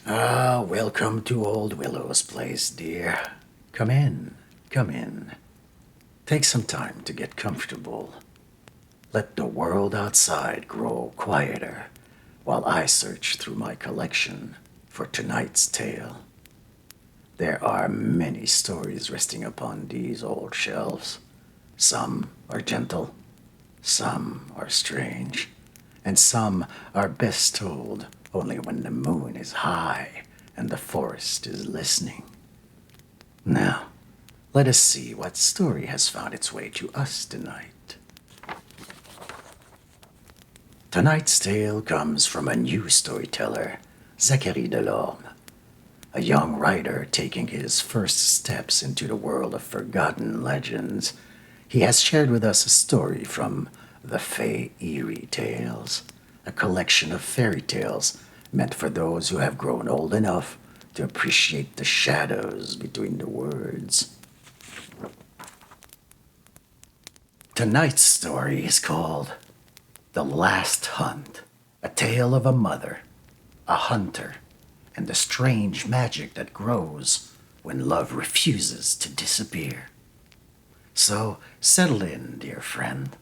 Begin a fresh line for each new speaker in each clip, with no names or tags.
Welcome to old Willow's place, dear. Come in, come in. Take some time to get comfortable. Let the world outside grow quieter while I search through my collection for tonight's tale. There are many stories resting upon these old shelves. Some are gentle, some are strange, and some are best told only when the moon is high and the forest is listening. Now, let us see what story has found its way to us tonight. Tonight's tale comes from a new storyteller, Zacharie Delorme, a young writer taking his first steps into the world of forgotten legends. He has shared with us a story from the Fey Eerie Tales, a collection of fairy tales meant for those who have grown old enough to appreciate the shadows between the words. Tonight's story is called The Last Hunt, a tale of a mother, a hunter, and the strange magic that grows when love refuses to disappear. So settle in, dear friend,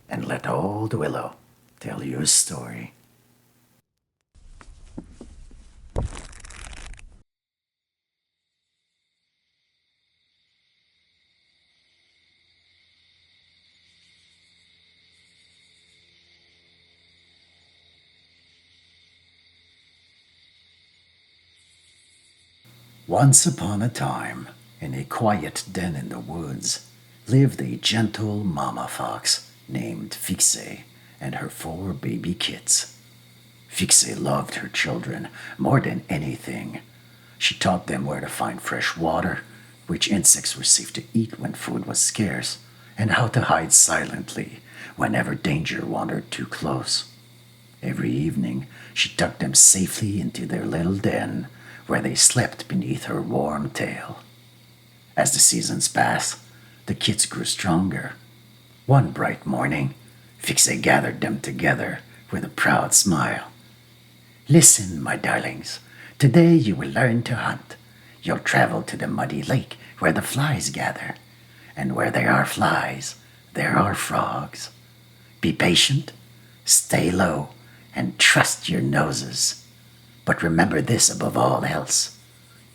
and let old Willow tell you a story. Once upon a time, in a quiet den in the woods, lived a gentle mama fox named Fixée and her 4 baby kits. Fixée loved her children more than anything. She taught them where to find fresh water, which insects were safe to eat when food was scarce, and how to hide silently whenever danger wandered too close. Every evening, she tucked them safely into their little den, where they slept beneath her warm tail. As the seasons passed, the kits grew stronger. One bright morning, Fixée gathered them together with a proud smile. "Listen, my darlings, today you will learn to hunt. You'll travel to the muddy lake where the flies gather, and where there are flies, there are frogs. Be patient, stay low, and trust your noses. But remember this above all else.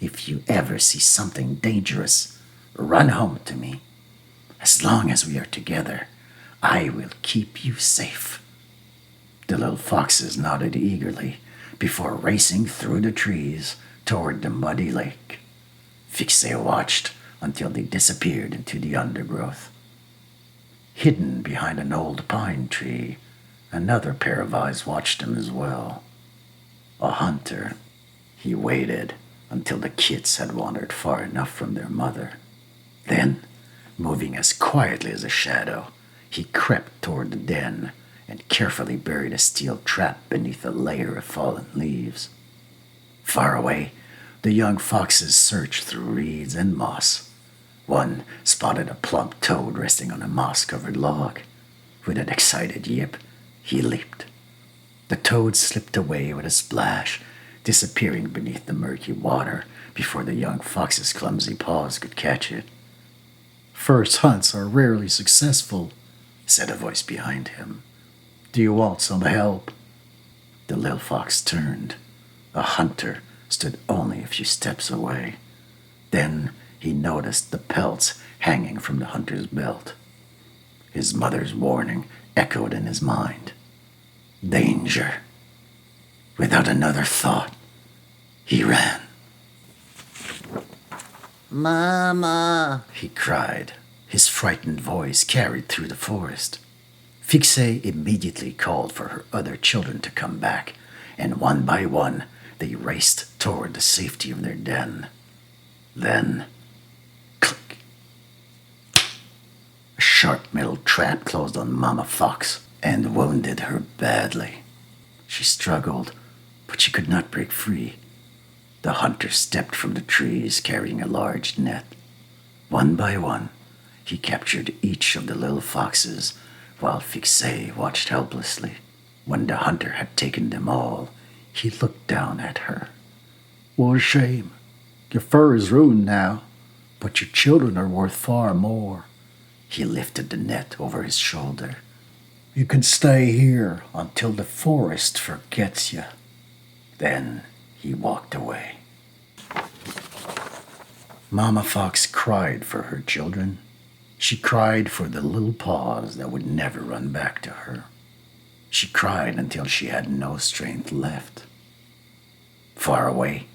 If you ever see something dangerous, run home to me. As long as we are together, I will keep you safe." The little foxes nodded eagerly before racing through the trees toward the muddy lake. Fixée watched until they disappeared into the undergrowth. Hidden behind an old pine tree, another pair of eyes watched them as well. A hunter, he waited until the kits had wandered far enough from their mother. Then, moving as quietly as a shadow, he crept toward the den and carefully buried a steel trap beneath a layer of fallen leaves. Far away, the young foxes searched through reeds and moss. One spotted a plump toad resting on a moss-covered log. With an excited yip, he leaped. The toad slipped away with a splash, disappearing beneath the murky water before the young fox's clumsy paws could catch it. "First hunts are rarely successful," said a voice behind him. "Do you want some help?" The little fox turned. A hunter stood only a few steps away. Then he noticed the pelts hanging from the hunter's belt. His mother's warning echoed in his mind. Danger. Without another thought, he ran. "Mama!" he cried. His frightened voice carried through the forest. Fixée immediately called for her other children to come back, and one by one they raced toward the safety of their den. Then, click! A sharp metal trap closed on Mama Fox and wounded her badly. She struggled, but she could not break free. The hunter stepped from the trees carrying a large net. One by one, he captured each of the little foxes while Fixée watched helplessly. When the hunter had taken them all, he looked down at her. What a shame. Your fur is ruined now, but your children are worth far more. He lifted the net over his shoulder. You can stay here until the forest forgets you. Then he walked away. Mama Fox cried for her children. She cried for the little paws that would never run back to her. She cried until she had no strength left. Far away,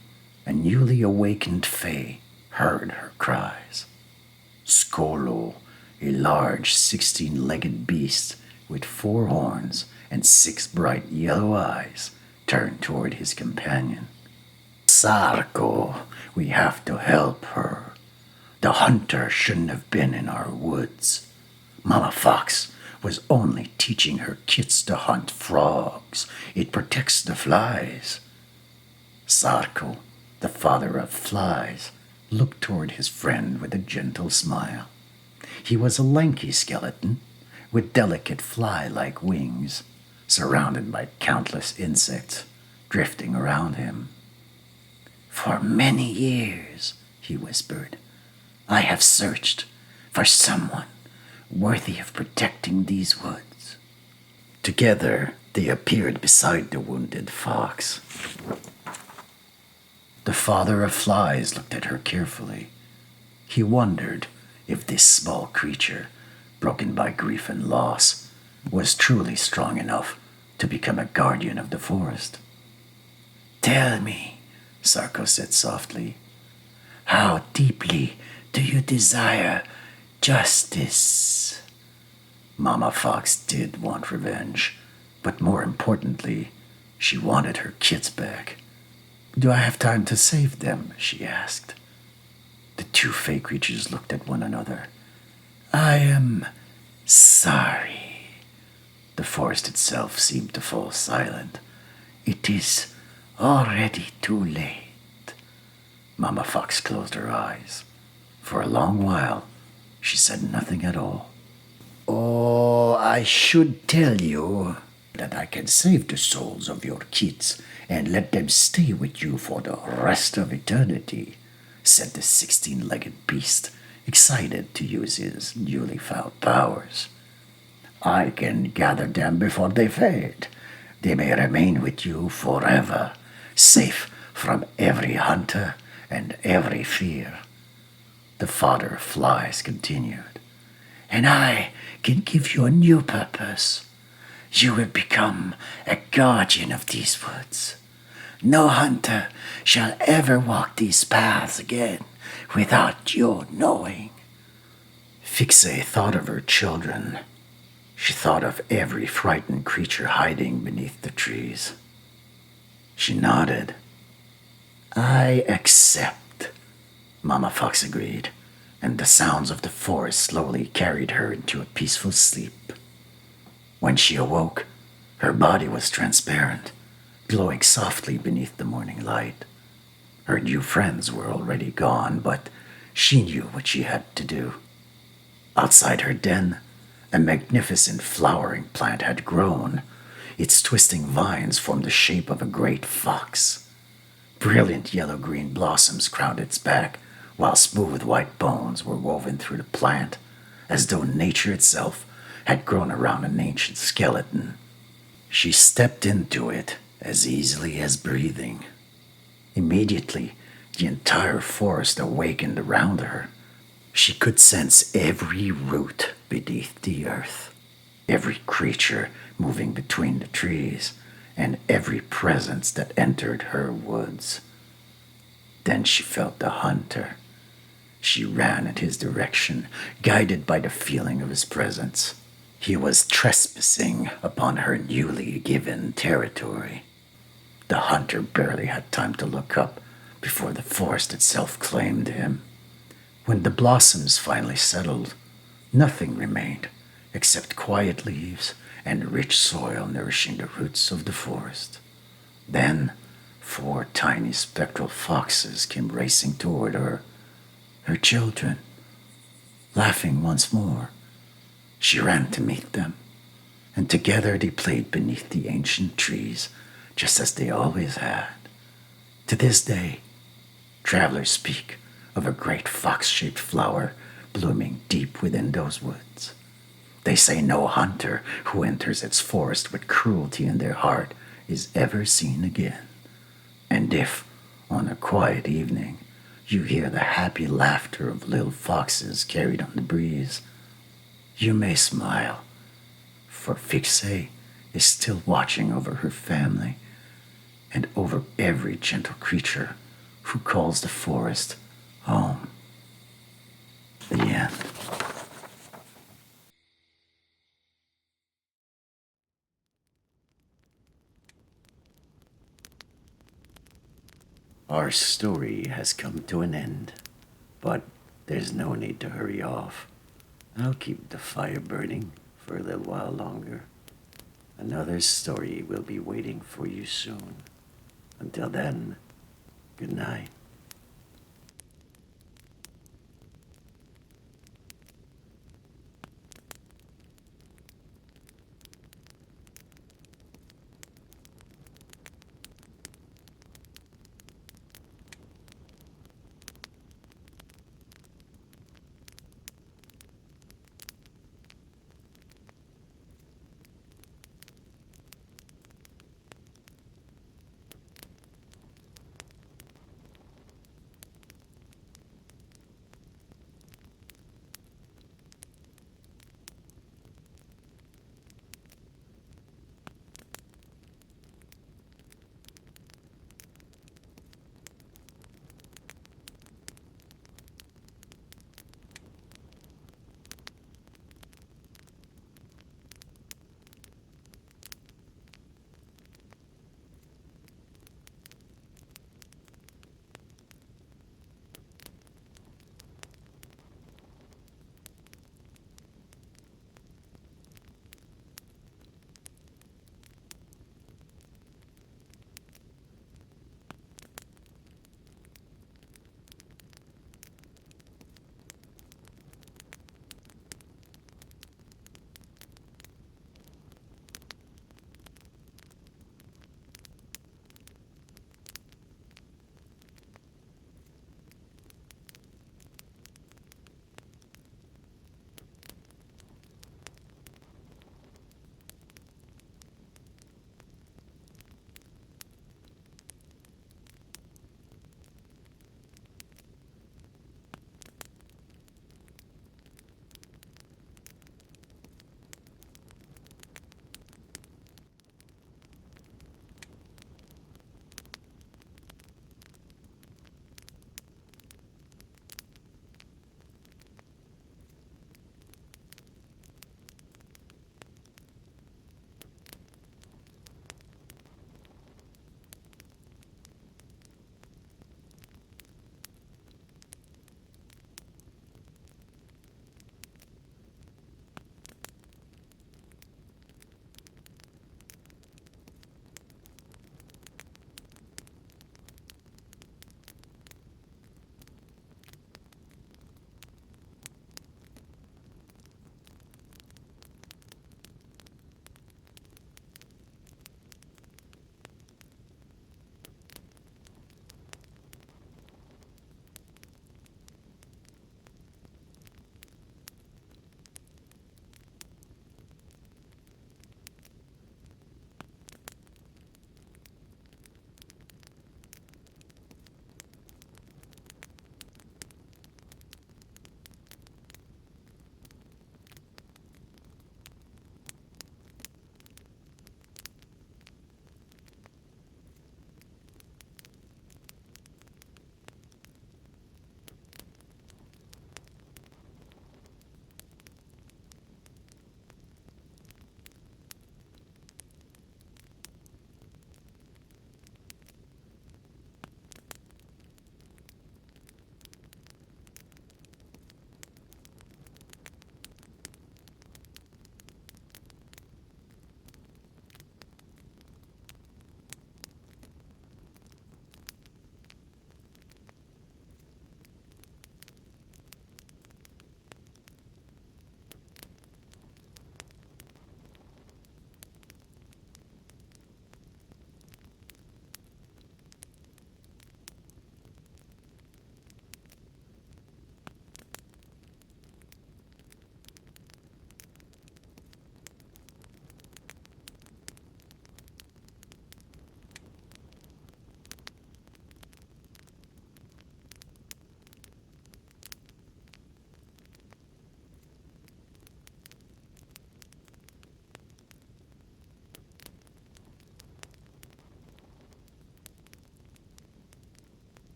a newly awakened Fey heard her cries. Skolo, a large 16-legged beast with 4 horns and 6 bright yellow eyes, turned toward his companion. Sarko, we have to help her. The hunter shouldn't have been in our woods. Mama Fox was only teaching her kits to hunt frogs. It protects the flies. Sarko, the father of flies, looked toward his friend with a gentle smile. He was a lanky skeleton with delicate fly-like wings, surrounded by countless insects drifting around him. For many years, he whispered, I have searched for someone worthy of protecting these woods. Together, they appeared beside the wounded fox. The father of flies looked at her carefully. He wondered if this small creature, broken by grief and loss, was truly strong enough to become a guardian of the forest. Tell me, Sarko said softly, how deeply do you desire justice? Mama Fox did want revenge, but more importantly, she wanted her kids back. Do I have time to save them? She asked. The 2 fey creatures looked at one another. I am sorry. The forest itself seemed to fall silent. It is already too late. Mama Fox closed her eyes. For a long while, she said nothing at all. Oh, I should tell you that I can save the souls of your kids and let them stay with you for the rest of eternity, said the 16-legged beast, excited to use his newly found powers. I can gather them before they fade. They may remain with you forever, safe from every hunter and every fear. The father of flies continued, and I can give you a new purpose. You will become a guardian of these woods. No hunter shall ever walk these paths again without your knowing. Fixie thought of her children. She thought of every frightened creature hiding beneath the trees. She nodded. I accept, Mama Fox agreed, and the sounds of the forest slowly carried her into a peaceful sleep. When she awoke, her body was transparent, glowing softly beneath the morning light. Her new friends were already gone, but she knew what she had to do. Outside her den, a magnificent flowering plant had grown. Its twisting vines formed the shape of a great fox. Brilliant yellow-green blossoms crowned its back, while smooth white bones were woven through the plant, as though nature itself had grown around an ancient skeleton. She stepped into it as easily as breathing. Immediately, the entire forest awakened around her. She could sense every root beneath the earth, every creature moving between the trees, and every presence that entered her woods. Then she felt the hunter. She ran in his direction, guided by the feeling of his presence. He was trespassing upon her newly given territory. The hunter barely had time to look up before the forest itself claimed him. When the blossoms finally settled, nothing remained except quiet leaves and rich soil nourishing the roots of the forest. Then 4 tiny spectral foxes came racing toward her children. Laughing once more, she ran to meet them, and together they played beneath the ancient trees, just as they always had. To this day, Travelers speak of a great fox-shaped flower blooming deep within those woods. They say no hunter who enters its forest with cruelty in their heart is ever seen again. And if, on a quiet evening, you hear the happy laughter of little foxes carried on the breeze, you may smile, for Fixe is still watching over her family and over every gentle creature who calls the forest home. The end. Our story has come to an end, but there's no need to hurry off. I'll keep the fire burning for a little while longer. Another story will be waiting for you soon. Until then, good night.